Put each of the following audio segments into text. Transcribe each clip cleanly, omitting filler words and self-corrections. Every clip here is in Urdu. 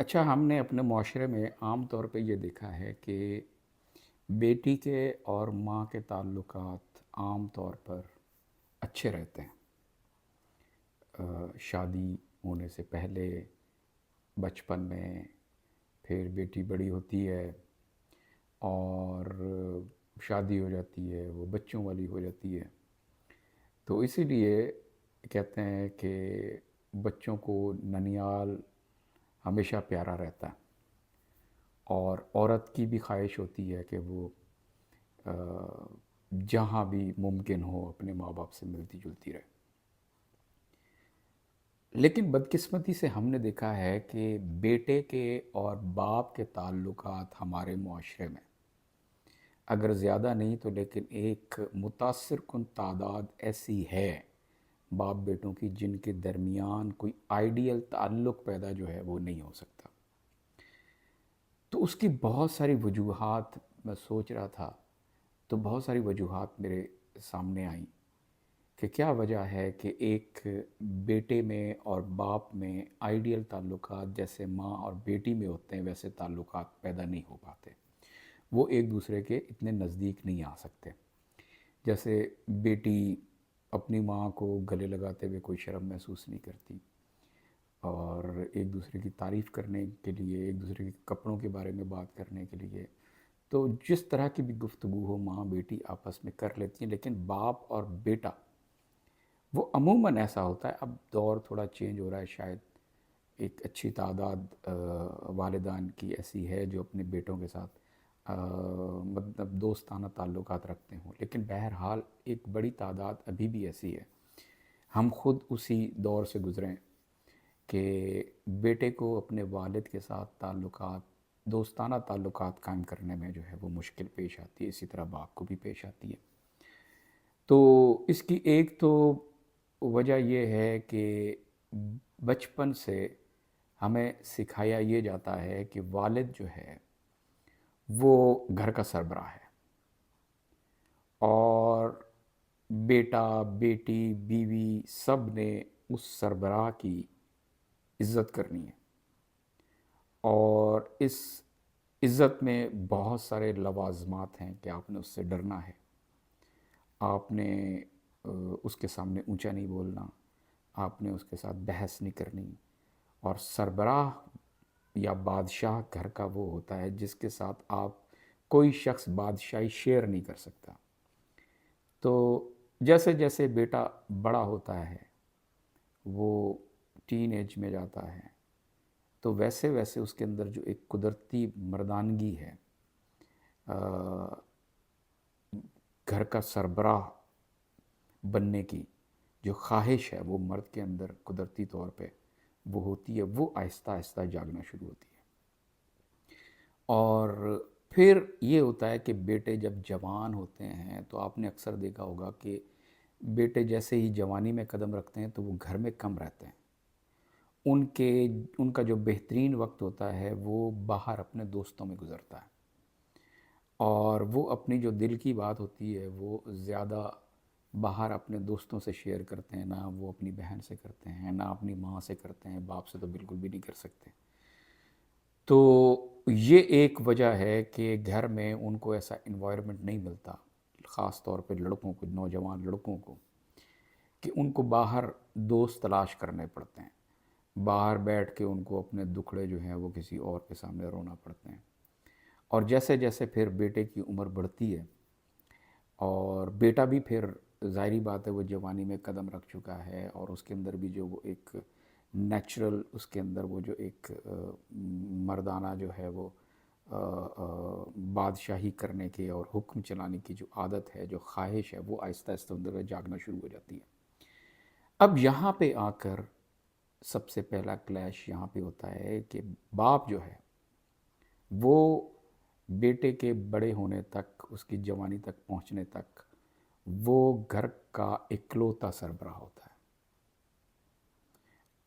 اچھا، ہم نے اپنے معاشرے میں عام طور پہ یہ دیکھا ہے کہ بیٹی کے اور ماں کے تعلقات عام طور پر اچھے رہتے ہیں۔ شادی ہونے سے پہلے، بچپن میں، پھر بیٹی بڑی ہوتی ہے اور شادی ہو جاتی ہے، وہ بچوں والی ہو جاتی ہے۔ تو اسی لیے کہتے ہیں کہ بچوں کو ننیال ہمیشہ پیارا رہتا ہے، اور عورت کی بھی خواہش ہوتی ہے کہ وہ جہاں بھی ممکن ہو اپنے ماں باپ سے ملتی جلتی رہے۔ لیکن بدقسمتی سے ہم نے دیکھا ہے کہ بیٹے کے اور باپ کے تعلقات ہمارے معاشرے میں اگر زیادہ نہیں تو لیکن ایک متاثر کن تعداد ایسی ہے باپ بیٹوں کی جن کے درمیان کوئی آئیڈیل تعلق پیدا جو ہے وہ نہیں ہو سکتا۔ تو اس کی بہت ساری وجوہات میں سوچ رہا تھا، تو بہت ساری وجوہات میرے سامنے آئیں کہ کیا وجہ ہے کہ ایک بیٹے میں اور باپ میں آئیڈیل تعلقات جیسے ماں اور بیٹی میں ہوتے ہیں ویسے تعلقات پیدا نہیں ہو پاتے، وہ ایک دوسرے کے اتنے نزدیک نہیں آ سکتے۔ جیسے بیٹی اپنی ماں کو گلے لگاتے ہوئے کوئی شرم محسوس نہیں کرتی، اور ایک دوسرے کی تعریف کرنے کے لیے، ایک دوسرے کے کپڑوں کے بارے میں بات کرنے کے لیے، تو جس طرح کی بھی گفتگو ہو ماں بیٹی آپس میں کر لیتی ہیں، لیکن باپ اور بیٹا وہ عموماً ایسا ہوتا ہے۔ اب دور تھوڑا چینج ہو رہا ہے، شاید ایک اچھی تعداد والدان کی ایسی ہے جو اپنے بیٹوں کے ساتھ مطلب دوستانہ تعلقات رکھتے ہوں، لیکن بہرحال ایک بڑی تعداد ابھی بھی ایسی ہے۔ ہم خود اسی دور سے گزریں کہ بیٹے کو اپنے والد کے ساتھ تعلقات، دوستانہ تعلقات قائم کرنے میں جو ہے وہ مشکل پیش آتی ہے، اسی طرح باپ کو بھی پیش آتی ہے۔ تو اس کی ایک تو وجہ یہ ہے کہ بچپن سے ہمیں سکھایا یہ جاتا ہے کہ والد جو ہے وہ گھر کا سربراہ ہے، اور بیٹا بیٹی بیوی سب نے اس سربراہ کی عزت کرنی ہے، اور اس عزت میں بہت سارے لوازمات ہیں کہ آپ نے اس سے ڈرنا ہے، آپ نے اس کے سامنے اونچا نہیں بولنا، آپ نے اس کے ساتھ بحث نہیں کرنی، اور سربراہ یا بادشاہ گھر کا وہ ہوتا ہے جس کے ساتھ آپ کوئی شخص بادشاہی شیئر نہیں کر سکتا۔ تو جیسے جیسے بیٹا بڑا ہوتا ہے، وہ ٹین ایج میں جاتا ہے، تو ویسے ویسے اس کے اندر جو ایک قدرتی مردانگی ہے، گھر کا سربراہ بننے کی جو خواہش ہے وہ مرد کے اندر قدرتی طور پہ وہ ہوتی ہے، وہ آہستہ آہستہ جاگنا شروع ہوتی ہے۔ اور پھر یہ ہوتا ہے کہ بیٹے جب جوان ہوتے ہیں تو آپ نے اکثر دیکھا ہوگا کہ بیٹے جیسے ہی جوانی میں قدم رکھتے ہیں تو وہ گھر میں کم رہتے ہیں۔ ان کا جو بہترین وقت ہوتا ہے وہ باہر اپنے دوستوں میں گزرتا ہے، اور وہ اپنی جو دل کی بات ہوتی ہے وہ زیادہ باہر اپنے دوستوں سے شیئر کرتے ہیں، نہ وہ اپنی بہن سے کرتے ہیں، نہ اپنی ماں سے کرتے ہیں، باپ سے تو بالکل بھی نہیں کر سکتے۔ تو یہ ایک وجہ ہے کہ گھر میں ان کو ایسا انوائرمنٹ نہیں ملتا، خاص طور پہ لڑکوں کو، نوجوان لڑکوں کو، کہ ان کو باہر دوست تلاش کرنے پڑتے ہیں، باہر بیٹھ کے ان کو اپنے دکھڑے جو ہیں وہ کسی اور کے سامنے رونا پڑتے ہیں۔ اور جیسے جیسے پھر بیٹے کی عمر بڑھتی ہے، اور بیٹا بھی پھر ظاہری بات ہے وہ جوانی میں قدم رکھ چکا ہے، اور اس کے اندر بھی جو وہ ایک نیچرل، اس کے اندر وہ جو ایک مردانہ جو ہے وہ بادشاہی کرنے کے اور حکم چلانے کی جو عادت ہے، جو خواہش ہے، وہ آہستہ آہستہ اندر جاگنا شروع ہو جاتی ہے۔ اب یہاں پہ آ کر سب سے پہلا کلیش یہاں پہ ہوتا ہے کہ باپ جو ہے وہ بیٹے کے بڑے ہونے تک، اس کی جوانی تک پہنچنے تک وہ گھر کا اکلوتا سربراہ ہوتا ہے۔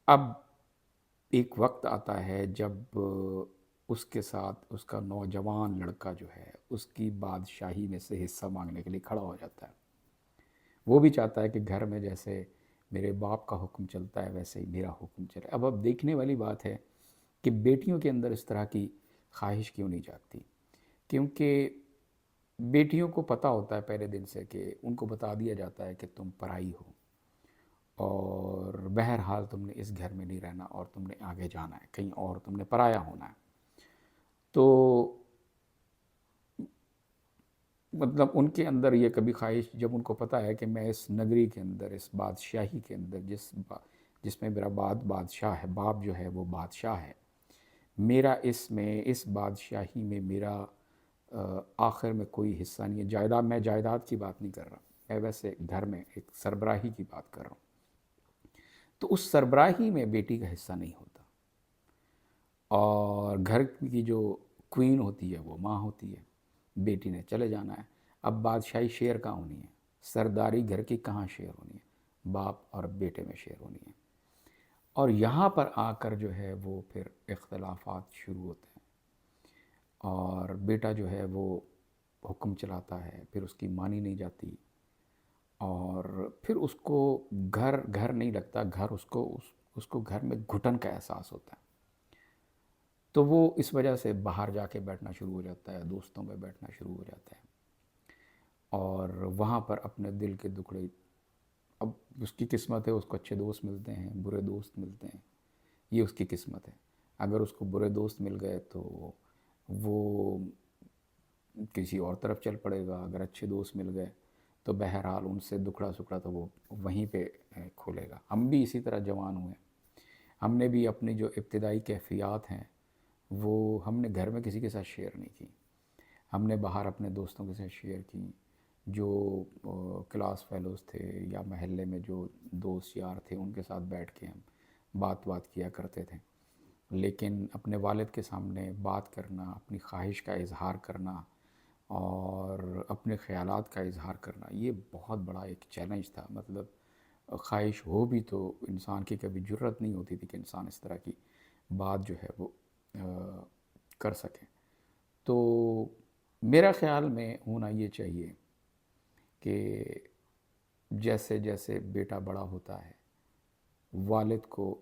اب ایک وقت آتا ہے جب اس کے ساتھ اس کا نوجوان لڑکا جو ہے اس کی بادشاہی میں سے حصہ مانگنے کے لیے کھڑا ہو جاتا ہے۔ وہ بھی چاہتا ہے کہ گھر میں جیسے میرے باپ کا حکم چلتا ہے ویسے ہی میرا حکم چلے۔ اب دیکھنے والی بات ہے کہ بیٹیوں کے اندر اس طرح کی خواہش کیوں نہیں جاگتی؟ کیونکہ بیٹیوں کو پتہ ہوتا ہے پہلے دن سے کہ ان کو بتا دیا جاتا ہے کہ تم پرائی ہو، اور بہرحال تم نے اس گھر میں نہیں رہنا اور تم نے آگے جانا ہے، کہیں اور تم نے پرایا ہونا ہے۔ تو مطلب ان کے اندر یہ کبھی خواہش، جب ان کو پتہ ہے کہ میں اس نگری کے اندر، اس بادشاہی کے اندر، جس میں میرا بادشاہ ہے، باپ جو ہے وہ بادشاہ ہے، میرا اس بادشاہی میں میرا آخر میں کوئی حصہ نہیں ہے۔ میں جائیداد کی بات نہیں کر رہا، میں ویسے گھر میں ایک سربراہی کی بات کر رہا ہوں۔ تو اس سربراہی میں بیٹی کا حصہ نہیں ہوتا، اور گھر کی جو کوئین ہوتی ہے وہ ماں ہوتی ہے، بیٹی نے چلے جانا ہے۔ اب بادشاہی شیر کہاں ہونی ہے، سرداری گھر کی کہاں شیر ہونی ہے، باپ اور بیٹے میں شیر ہونی ہے۔ اور یہاں پر آ کر جو ہے وہ پھر اختلافات شروع ہوتے ہیں، اور بیٹا جو ہے وہ حکم چلاتا ہے، پھر اس کی مانی نہیں جاتی، اور پھر اس کو گھر نہیں لگتا، اس کو گھر میں گھٹن کا احساس ہوتا ہے۔ تو وہ اس وجہ سے باہر جا کے بیٹھنا شروع ہو جاتا ہے، دوستوں میں بیٹھنا شروع ہو جاتا ہے، اور وہاں پر اپنے دل کے دکھڑے، اب اس کی قسمت ہے، اس کو اچھے دوست ملتے ہیں، برے دوست ملتے ہیں، یہ اس کی قسمت ہے۔ اگر اس کو برے دوست مل گئے تو وہ کسی اور طرف چل پڑے گا، اگر اچھے دوست مل گئے تو بہرحال ان سے دکھڑا سکڑا تو وہ وہیں پہ کھولے گا۔ ہم بھی اسی طرح جوان ہوئے، ہم نے بھی اپنی جو ابتدائی کیفیات ہیں وہ ہم نے گھر میں کسی کے ساتھ شیئر نہیں کی، ہم نے باہر اپنے دوستوں کے ساتھ شیئر کی، جو کلاس فیلوز تھے یا محلے میں جو دوست یار تھے ان کے ساتھ بیٹھ کے ہم بات کیا کرتے تھے۔ لیکن اپنے والد کے سامنے بات کرنا، اپنی خواہش کا اظہار کرنا اور اپنے خیالات کا اظہار کرنا، یہ بہت بڑا ایک چیلنج تھا۔ مطلب خواہش ہو بھی تو انسان کی کبھی جرت نہیں ہوتی تھی کہ انسان اس طرح کی بات جو ہے وہ کر سکے۔ تو میرا خیال میں ہونا یہ چاہیے کہ جیسے جیسے بیٹا بڑا ہوتا ہے، والد کو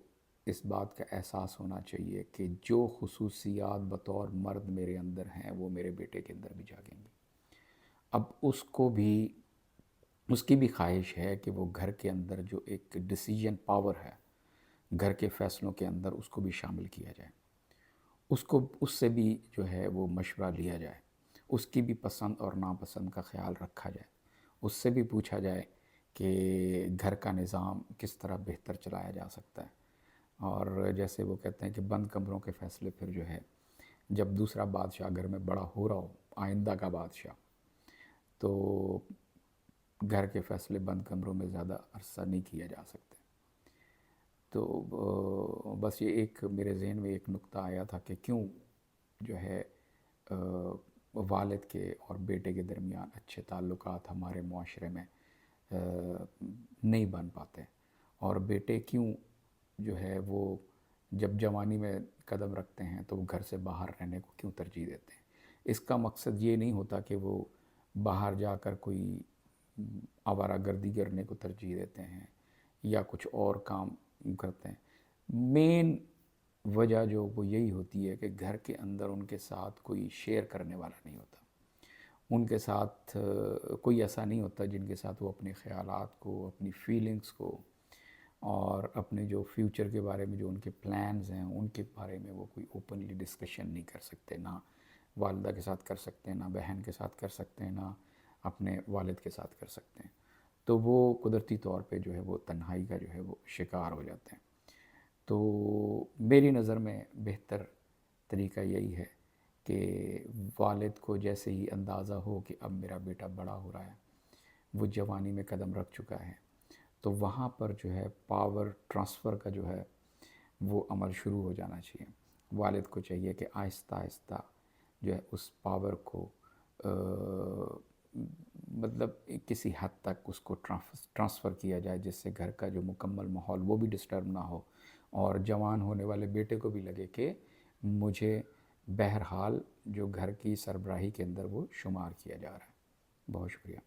اس بات کا احساس ہونا چاہیے کہ جو خصوصیات بطور مرد میرے اندر ہیں وہ میرے بیٹے کے اندر بھی جاگیں گی۔ اب اس کی بھی خواہش ہے کہ وہ گھر کے اندر جو ایک ڈیسیجن پاور ہے گھر کے فیصلوں کے اندر، اس کو بھی شامل کیا جائے، اس سے بھی جو ہے وہ مشورہ لیا جائے، اس کی بھی پسند اور ناپسند کا خیال رکھا جائے، اس سے بھی پوچھا جائے کہ گھر کا نظام کس طرح بہتر چلایا جا سکتا ہے۔ اور جیسے وہ کہتے ہیں کہ بند کمروں کے فیصلے پھر جو ہے، جب دوسرا بادشاہ گھر میں بڑا ہو رہا ہو، آئندہ کا بادشاہ، تو گھر کے فیصلے بند کمروں میں زیادہ عرصہ نہیں کیا جا سکتے۔ تو بس یہ ایک میرے ذہن میں ایک نقطہ آیا تھا کہ کیوں جو ہے والد کے اور بیٹے کے درمیان اچھے تعلقات ہمارے معاشرے میں نہیں بن پاتے، اور بیٹے کیوں جو ہے وہ جب جوانی میں قدم رکھتے ہیں تو وہ گھر سے باہر رہنے کو کیوں ترجیح دیتے ہیں۔ اس کا مقصد یہ نہیں ہوتا کہ وہ باہر جا کر کوئی آوارہ گردی کرنے کو ترجیح دیتے ہیں یا کچھ اور کام کرتے ہیں۔ مین وجہ جو وہ یہی ہوتی ہے کہ گھر کے اندر ان کے ساتھ کوئی شیئر کرنے والا نہیں ہوتا، ان کے ساتھ کوئی ایسا نہیں ہوتا جن کے ساتھ وہ اپنے خیالات کو، اپنی فیلنگز کو، اور اپنے جو فیوچر کے بارے میں جو ان کے پلانز ہیں ان کے بارے میں وہ کوئی اوپنلی ڈسکشن نہیں کر سکتے، نہ والدہ کے ساتھ کر سکتے ہیں، نہ بہن کے ساتھ کر سکتے ہیں، نہ اپنے والد کے ساتھ کر سکتے ہیں۔ تو وہ قدرتی طور پہ جو ہے وہ تنہائی کا جو ہے وہ شکار ہو جاتے ہیں۔ تو میری نظر میں بہتر طریقہ یہی ہے کہ والد کو جیسے ہی اندازہ ہو کہ اب میرا بیٹا بڑا ہو رہا ہے، وہ جوانی میں قدم رکھ چکا ہے، تو وہاں پر جو ہے پاور ٹرانسفر کا جو ہے وہ عمل شروع ہو جانا چاہیے۔ والد کو چاہیے کہ آہستہ آہستہ جو ہے اس پاور کو مطلب کسی حد تک اس کو ٹرانسفر کیا جائے، جس سے گھر کا جو مکمل ماحول وہ بھی ڈسٹرب نہ ہو، اور جوان ہونے والے بیٹے کو بھی لگے کہ مجھے بہرحال جو گھر کی سربراہی کے اندر وہ شمار کیا جا رہا ہے۔ بہت شکریہ۔